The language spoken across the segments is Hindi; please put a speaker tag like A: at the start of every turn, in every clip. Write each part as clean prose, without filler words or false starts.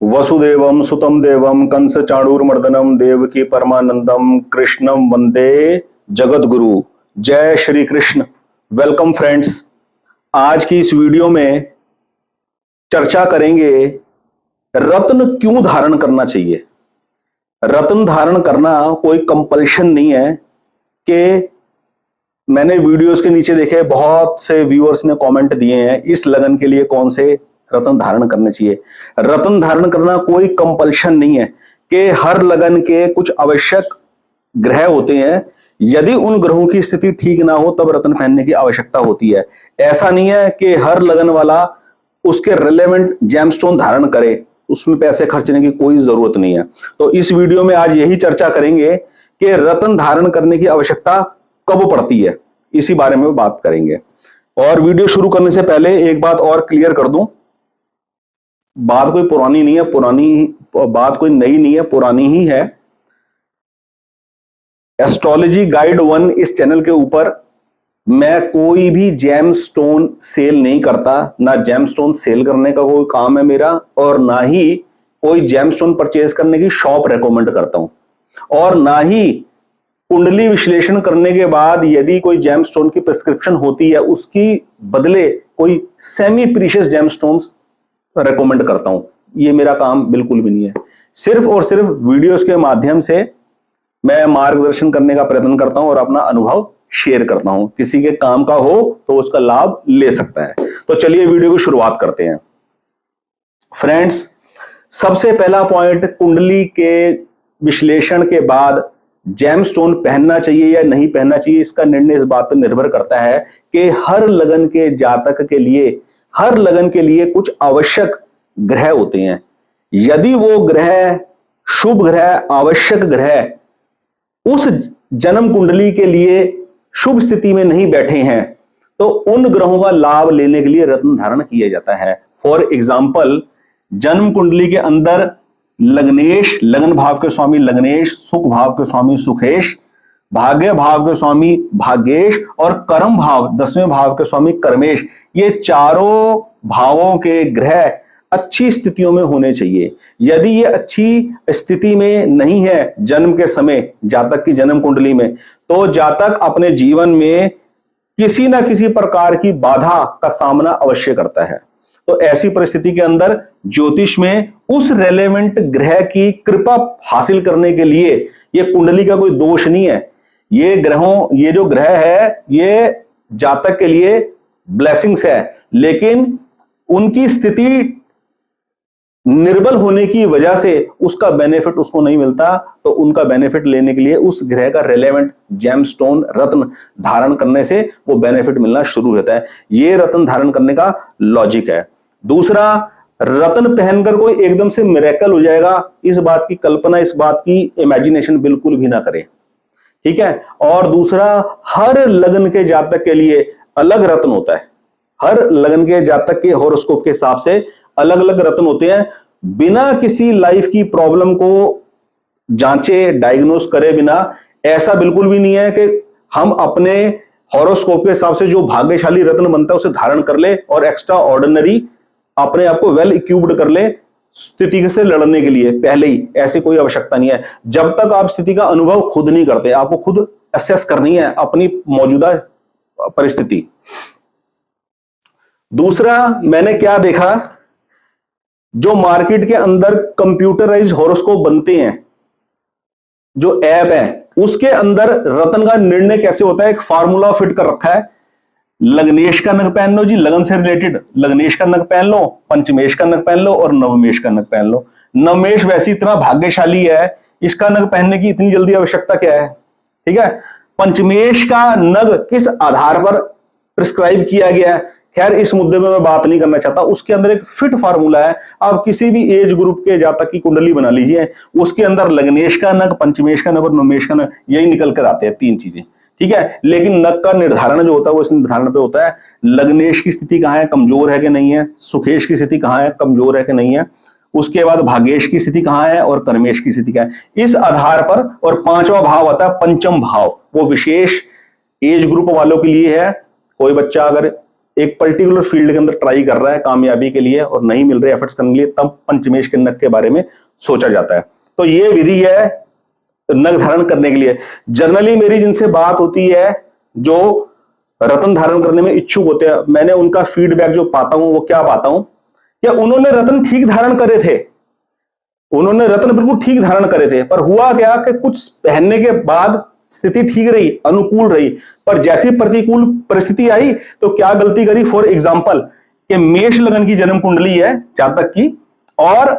A: वसुदेवम सुतम देवम कंस चाणूरमर्दनम देवकी परमानंदम कृष्णम वंदे जगत गुरु। जय श्री कृष्ण। Welcome friends. आज की इस वीडियो में चर्चा करेंगे रत्न क्यों धारण करना चाहिए। रत्न धारण करना कोई कंपल्शन नहीं है कि मैंने वीडियोस के नीचे देखे बहुत से व्यूअर्स ने कमेंट दिए हैं इस लगन के लिए कौन से रत्न धारण करने चाहिए। रत्न धारण करना कोई कंपल्शन नहीं है कि हर लगन के कुछ आवश्यक ग्रह होते हैं, यदि उन ग्रहों की स्थिति ठीक ना हो तब रत्न पहनने की आवश्यकता होती है। ऐसा नहीं है कि हर लगन वाला उसके रिलेवेंट जेमस्टोन धारण करे, उसमें पैसे खर्चने की कोई जरूरत नहीं है। तो इस वीडियो में आज यही चर्चा करेंगे कि रत्न धारण करने की आवश्यकता कब पड़ती है, इसी बारे में बात करेंगे। और वीडियो शुरू करने से पहले एक बात और क्लियर कर दूं, बात कोई पुरानी नहीं है, बात कोई नई नहीं है, पुरानी ही है। एस्ट्रोलॉजी गाइड 1 इस चैनल के ऊपर मैं कोई भी जेमस्टोन सेल नहीं करता, ना जेमस्टोन सेल करने का कोई काम है मेरा, और ना ही कोई जेमस्टोन परचेज करने की शॉप रेकमेंड करता हूं, और ना ही कुंडली विश्लेषण करने के बाद यदि कोई जेमस्टोन की प्रिस्क्रिप्शन होती है उसकी बदले कोई सेमी प्रीशियस जेमस्टोन्स रेकमेंड करता हूं। ये मेरा काम बिल्कुल भी नहीं है। सिर्फ और सिर्फ वीडियोस के माध्यम से मैं मार्गदर्शन करने का प्रयत्न करता हूं और अपना अनुभव शेयर करता हूं। किसी के काम का हो तो उसका लाभ ले सकता है। तो चलिए वीडियो की शुरुआत करते हैं। फ्रेंड्स, सबसे पहला पॉइंट, कुंडली के विश्लेषण के बाद जेमस्टोन पहनना चाहिए या नहीं पहनना चाहिए, इसका निर्णय इस बात पर निर्भर करता है कि हर लगन के जातक के लिए, हर लगन के लिए कुछ आवश्यक ग्रह होते हैं। यदि वो ग्रह शुभ ग्रह, आवश्यक ग्रह उस जन्म कुंडली के लिए शुभ स्थिति में नहीं बैठे हैं तो उन ग्रहों का लाभ लेने के लिए रत्न धारण किया जाता है। फॉर एग्जाम्पल, जन्म कुंडली के अंदर लग्नेश, लगन भाव के स्वामी लग्नेश, सुख भाव के स्वामी सुखेश, भाग्य भाव के स्वामी भाग्येश और कर्म भाव 10वें भाव के स्वामी कर्मेश, ये चारों भावों के ग्रह अच्छी स्थितियों में होने चाहिए। यदि ये अच्छी स्थिति में नहीं है जन्म के समय जातक की जन्म कुंडली में, तो जातक अपने जीवन में किसी ना किसी प्रकार की बाधा का सामना अवश्य करता है। तो ऐसी परिस्थिति के अंदर ज्योतिष में उस रेलेवेंट ग्रह की कृपा हासिल करने के लिए ये कुंडली का कोई दोष नहीं है। ये जो ग्रह है ये जातक के लिए ब्लेसिंग्स है, लेकिन उनकी स्थिति निर्बल होने की वजह से उसका बेनिफिट उसको नहीं मिलता। तो उनका बेनिफिट लेने के लिए उस ग्रह का रेलेवेंट जेमस्टोन रत्न धारण करने से वो बेनिफिट मिलना शुरू होता है। ये रत्न धारण करने का लॉजिक है। दूसरा, रत्न पहनकर कोई एकदम से मिरेकल हो जाएगा, इस बात की कल्पना, इस बात की इमेजिनेशन बिल्कुल भी ना करें, ठीक है। और दूसरा, हर लगन के जातक के लिए अलग रत्न होता है। हर लगन के जातक के हॉरोस्कोप के हिसाब से अलग अलग रत्न होते हैं। बिना किसी लाइफ की प्रॉब्लम को जांचे, डायग्नोस करे बिना, ऐसा बिल्कुल भी नहीं है कि हम अपने हॉरोस्कोप के हिसाब से जो भाग्यशाली रत्न बनता है उसे धारण कर ले और एक्स्ट्रा ऑर्डिनरी अपने आप को वेल इक्विप्ड कर ले स्थिति से लड़ने के लिए पहले ही। ऐसी कोई आवश्यकता नहीं है। जब तक आप स्थिति का अनुभव खुद नहीं करते, आपको खुद असेस करनी है अपनी मौजूदा परिस्थिति। दूसरा, मैंने क्या देखा, जो मार्केट के अंदर कंप्यूटराइज हॉरोस्कोप बनते हैं, जो ऐप है, उसके अंदर रत्न का निर्णय कैसे होता है, एक फार्मूला फिट कर रखा है। लग्नेश का नग पहन लो जी, लगन से रिलेटेड लग्नेश का नग पहन लो, पंचमेश का नग पहन लो और नवमेश का नग पहन लो। नवमेश वैसे इतना भाग्यशाली है, इसका नग पहनने की इतनी जल्दी आवश्यकता क्या है, ठीक है। पंचमेश का नग किस आधार पर प्रिस्क्राइब किया गया है, खैर इस मुद्दे में मैं बात नहीं करना चाहता। उसके अंदर एक फिट फार्मूला है। आप किसी भी एज ग्रुप के जातक की कुंडली बना लीजिए, उसके अंदर लग्नेश का नग, पंचमेश का नग और नवमेश का नग, यही निकल कर आते हैं, 3 चीजें, ठीक है। लेकिन नग का निर्धारण जो होता है वो इस निर्धारण पे होता है, लग्नेश की स्थिति कहां है, कमजोर है कि नहीं है, सुखेश की स्थिति कहां है, कमजोर है कि नहीं है, उसके बाद भाग्येश की स्थिति कहां है और कर्मेश की स्थिति क्या है, इस आधार पर। और 5वां भाव आता है पंचम भाव, वो विशेष एज ग्रुप वालों के लिए है। कोई बच्चा अगर एक पर्टिकुलर फील्ड के अंदर ट्राई कर रहा है कामयाबी के लिए और नहीं मिल रहे एफर्ट्स करने के लिए, तब पंचमेश के नग के बारे में सोचा जाता है। तो ये विधि है नग धारण करने के लिए। जनरली मेरी जिनसे बात होती है जो रत्न धारण करने में इच्छुक होते हैं, मैंने उनका फीडबैक जो पाता हूं वो क्या पाता हूं, क्या उन्होंने रत्न ठीक धारण करे थे, उन्होंने रत्न बिल्कुल ठीक धारण करे थे, पर हुआ क्या कि कुछ पहनने के बाद स्थिति ठीक रही, अनुकूल रही, पर जैसी प्रतिकूल परिस्थिति आई तो क्या गलती करी। फॉर एग्जांपल कि मेष लगन की जन्म कुंडली है जातक की, और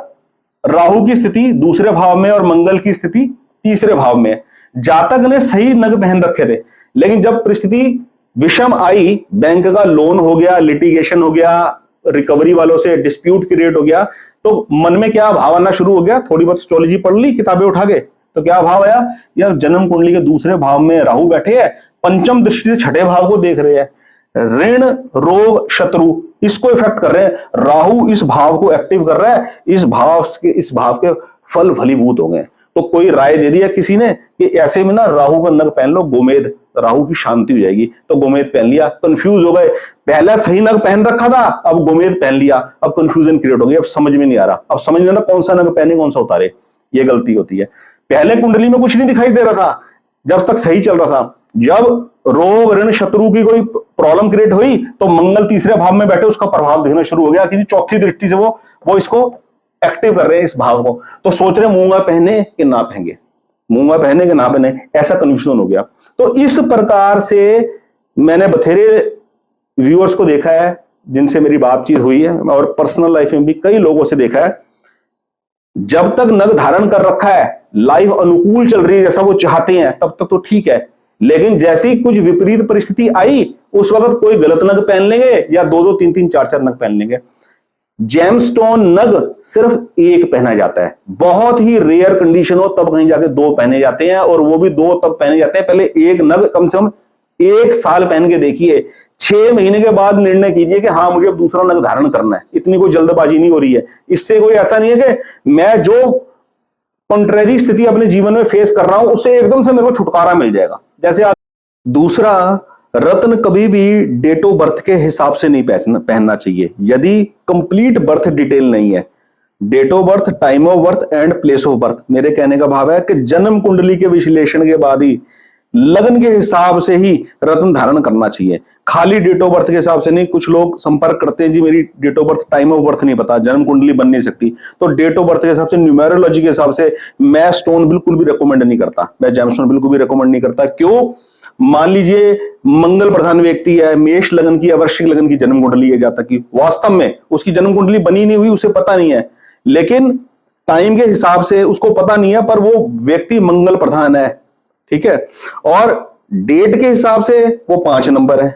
A: राहु की स्थिति दूसरे भाव में और मंगल की स्थिति तीसरे भाव में। जातक ने सही नग पहन रखे थे, लेकिन जब परिस्थिति विषम आई, बैंक का लोन हो गया, लिटिगेशन हो गया, रिकवरी वालों से डिस्प्यूट क्रिएट हो गया, तो मन में क्या भाव आना शुरू हो गया। थोड़ी बहुत एस्ट्रोलॉजी पढ़ ली किताबें उठा के, तो क्या भाव आया, यार जन्म कुंडली के दूसरे भाव में राहु बैठे हैं, पंचम दृष्टि से छठे भाव को देख रहे हैं, ऋण रोग शत्रु इसको इफेक्ट कर रहे हैं, राहु इस भाव को एक्टिव कर रहा है, इस भाव के फल फलीभूत हो गए। तो कोई राय दे दिया किसी ने कि ऐसे में ना राहु का नग पहन लो गोमेद, राहु की शांति हो जाएगी, तो गोमेद पहन लिया, कंफ्यूज हो गए। पहला सही नग पहन रखा था, अब गोमेद पहन लिया, अब कंफ्यूजन क्रिएट हो गई, अब समझ में नहीं आ रहा, अब समझ में ना कौन सा नग पहने कौन सा उतारे, ये गलती होती है। पहले कुंडली में कुछ नहीं दिखाई दे रहा था जब तक सही चल रहा था, जब रोग ऋण शत्रु की कोई प्रॉब्लम क्रिएट हुई तो मंगल तीसरे भाव में बैठे, उसका प्रभाव दिखना शुरू हो गया, क्योंकि चौथी दृष्टि से वो इसको एक्टिव कर रहे हैं इस भाव को। तो सोच रहे मूंगा पहने कि ना पहने, मूंगा पहने कि ना पहने, ऐसा कंफ्यूजन हो गया। तो इस प्रकार से मैंने बथेरे व्यूअर्स को देखा है जिनसे मेरी बातचीत हुई है, और पर्सनल लाइफ में भी कई लोगों से देखा है, जब तक नग धारण कर रखा है, लाइफ अनुकूल चल रही है जैसा वो चाहते हैं, तब तक तो ठीक है, लेकिन जैसे ही कुछ विपरीत परिस्थिति आई उस वक्त कोई गलत नग पहन लेंगे या दो तीन तीन चार चार नग पहन लेंगे। जेमस्टोन नग सिर्फ एक पहना जाता है, बहुत ही रेयर कंडीशन हो तब कहीं जाके दो पहने जाते हैं, और वो भी दो तब पहने जाते हैं, पहले एक नग कम से कम 1 साल पहन के देखिए, 6 महीने के बाद निर्णय कीजिए कि हाँ मुझे अब दूसरा नग धारण करना है। इतनी कोई जल्दबाजी नहीं हो रही है, इससे कोई ऐसा नहीं है कि मैं जो कॉन्ट्रेरी स्थिति अपने जीवन में फेस कर रहा हूं उससे एकदम से मेरे को छुटकारा मिल जाएगा। जैसे दूसरा, रत्न कभी भी डेट ऑफ बर्थ के हिसाब से नहीं पहनना चाहिए यदि कंप्लीट बर्थ डिटेल नहीं है। Date of birth, time of birth and place of birth, मेरे कहने का भाव है कि जन्म कुंडली के विश्लेषण के बाद ही लगन के हिसाब से ही रत्न धारण करना चाहिए, खाली डेट ऑफ बर्थ के हिसाब से नहीं। कुछ लोग संपर्क करते हैं, जी मेरी date of birth time of birth नहीं पता, जन्म कुंडली बन नहीं सकती, तो डेट ऑफ बर्थ के हिसाब से, न्यूमेरोलॉजी के हिसाब से मैं स्टोन बिल्कुल भी रिकमेंड नहीं करता, मैं जेमस्टोन बिल्कुल भी रिकमेंड नहीं करता। क्यों? मान लीजिए मंगल प्रधान व्यक्ति है, मेष लगन की या वृश्चिक लगन की जन्म कुंडली है जातक की, वास्तव में उसकी जन्म कुंडली बनी नहीं हुई, उसे पता नहीं है, लेकिन टाइम के हिसाब से उसको पता नहीं है, पर वो व्यक्ति मंगल प्रधान है, ठीक है, और डेट के हिसाब से वो 5 नंबर है,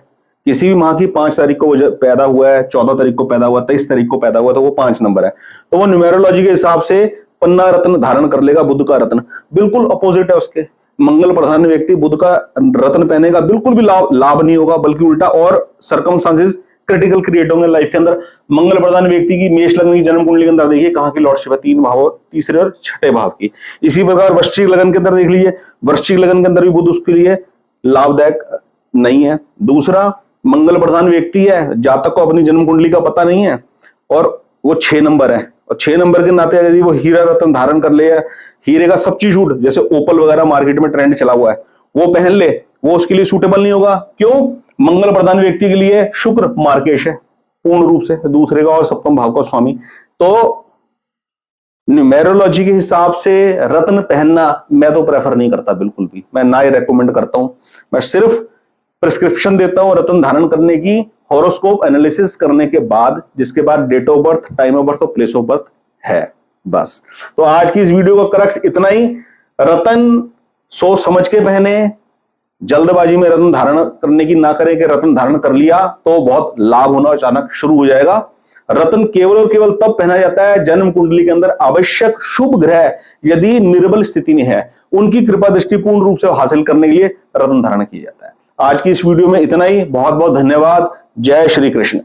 A: किसी भी माह की 5 तारीख को वो पैदा हुआ है, 14 तारीख को पैदा हुआ, 23 तारीख को पैदा हुआ, तो वो 5 नंबर है, तो वो न्यूमेरोलॉजी के हिसाब से पन्ना रत्न धारण कर लेगा, बुध का रत्न। बिल्कुल अपोजिट है उसके, मंगल प्रधान व्यक्ति बुध का रत्न पहनेगा, बिल्कुल भी लाभ नहीं होगा, बल्कि उल्टा और सर्कमस्टांसेस क्रिटिकल क्रिएट होंगे लाइफ के अंदर। मंगल प्रधान व्यक्ति की मेष लगन की जन्म कुंडली के अंदर देखिए कहां की लॉर्डशिप है, 3 भाव, तीसरे और छठे भाव की। इसी प्रकार वृश्चिक लगन के अंदर देख लीजिए, वृश्चिक लगन के अंदर भी बुध उसके लिए लाभदायक नहीं है। दूसरा, मंगल प्रधान व्यक्ति है, जातक को अपनी जन्म कुंडली का पता नहीं है, और वो 6 नंबर है, और 6 नंबर के नाते यदि वो हीरा रत्न धारण कर ले, हीरे का सब्स्टिट्यूट जैसे ओपल वगैरह मार्केट में ट्रेंड चला हुआ है वो पहन ले, वो उसके लिए सूटेबल नहीं होगा। क्यों? मंगल प्रधान व्यक्ति के लिए शुक्र मार्केश है पूर्ण रूप से, दूसरे का और सप्तम भाव का स्वामी। तो न्यूमेरोलॉजी के हिसाब से रत्न पहनना मैं तो प्रेफर नहीं करता बिल्कुल भी, मैं ना ही रेकमेंड करता हूं। मैं सिर्फ प्रिस्क्रिप्शन देता हूं रत्न धारण करने की, हॉरोस्कोप एनालिसिस करने के बाद, जिसके बाद date of birth, time of birth और प्लेस ऑफ बर्थ है, बस। तो आज की इस वीडियो का क्रक्स इतना ही। रत्न सोच समझ के पहने, जल्दबाजी में रत्न धारण करने की ना करें कि रत्न धारण कर लिया तो बहुत लाभ होना अचानक शुरू हो जाएगा। रत्न केवल और केवल तब पहना जाता है जन्म कुंडली के अंदर आवश्यक शुभ ग्रह यदि निर्बल स्थिति में है, उनकी कृपा दृष्टि पूर्ण रूप से हासिल करने के लिए रत्न धारण किया जाता है। आज की इस वीडियो में इतना ही, बहुत बहुत धन्यवाद। जय श्री कृष्ण।